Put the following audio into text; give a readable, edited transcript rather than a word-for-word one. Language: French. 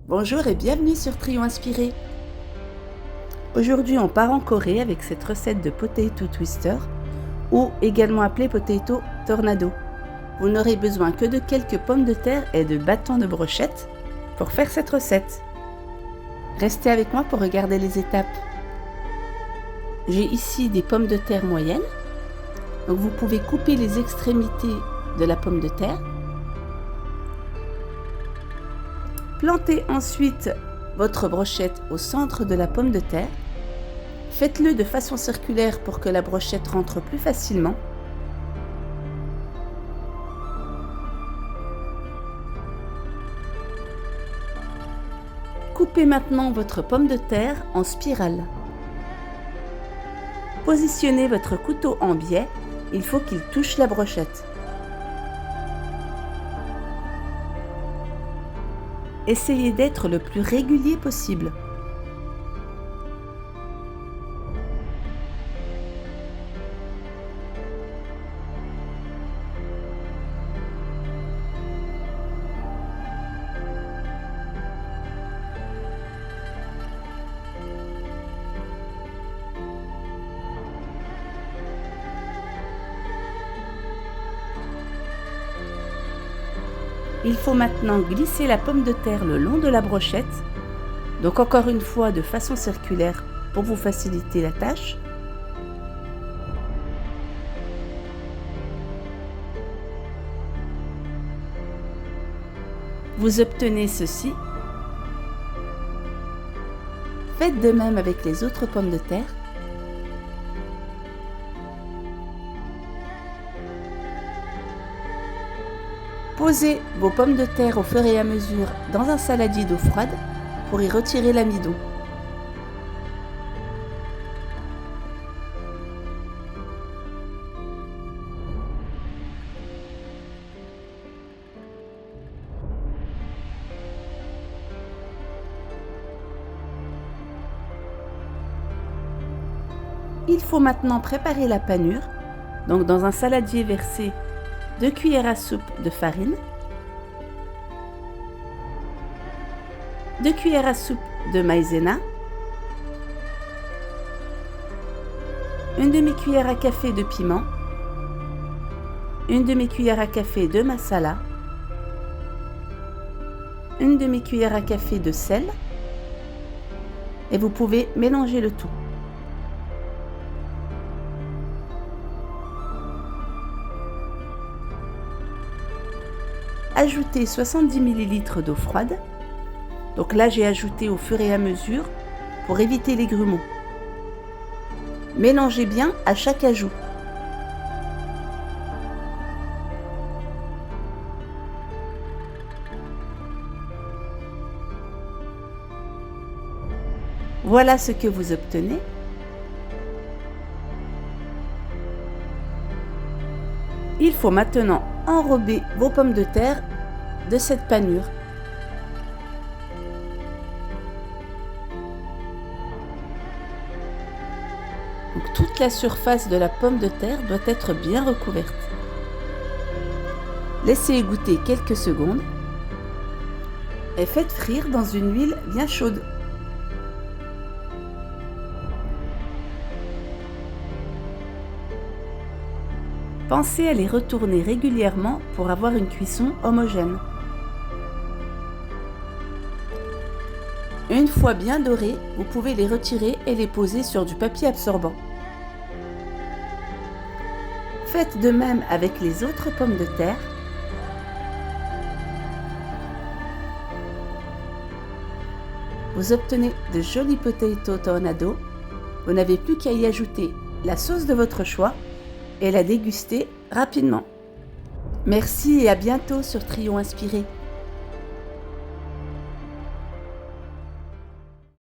Bonjour et bienvenue sur Trio Inspiré. Aujourd'hui on part en Corée avec cette recette de potato twister ou également appelée potato tornado. Vous n'aurez besoin que de quelques pommes de terre et de bâtons de brochette pour faire cette recette. Restez avec moi pour regarder les étapes. J'ai ici des pommes de terre moyennes. Donc vous pouvez couper les extrémités de la pomme de terre. Plantez ensuite votre brochette au centre de la pomme de terre. Faites-le de façon circulaire pour que la brochette rentre plus facilement. Coupez maintenant votre pomme de terre en spirale. Positionnez votre couteau en biais, il faut qu'il touche la brochette. Essayez d'être le plus régulier possible. Il faut maintenant glisser la pomme de terre le long de la brochette, donc encore une fois de façon circulaire pour vous faciliter la tâche. Vous obtenez ceci. Faites de même avec les autres pommes de terre. Posez vos pommes de terre au fur et à mesure dans un saladier d'eau froide pour y retirer l'amidon. Il faut maintenant préparer la panure. Donc dans un saladier, versez 2 cuillères à soupe de farine, 2 cuillères à soupe de maïzena, une demi-cuillère à café de piment, une demi-cuillère à café de masala, une demi-cuillère à café de sel et vous pouvez mélanger le tout. Ajoutez 70 ml d'eau froide. Donc là, j'ai ajouté au fur et à mesure pour éviter les grumeaux. Mélangez bien à chaque ajout. Voilà ce que vous obtenez. Il faut maintenant enrober vos pommes de terre de cette panure. Donc, toute la surface de la pomme de terre doit être bien recouverte. Laissez égoutter quelques secondes et faites frire dans une huile bien chaude. Pensez à les retourner régulièrement pour avoir une cuisson homogène. Une fois bien dorés, vous pouvez les retirer et les poser sur du papier absorbant. Faites de même avec les autres pommes de terre. Vous obtenez de jolis potato tornado. Vous n'avez plus qu'à y ajouter la sauce de votre choix et la déguster rapidement. Merci et à bientôt sur Trio Inspiré.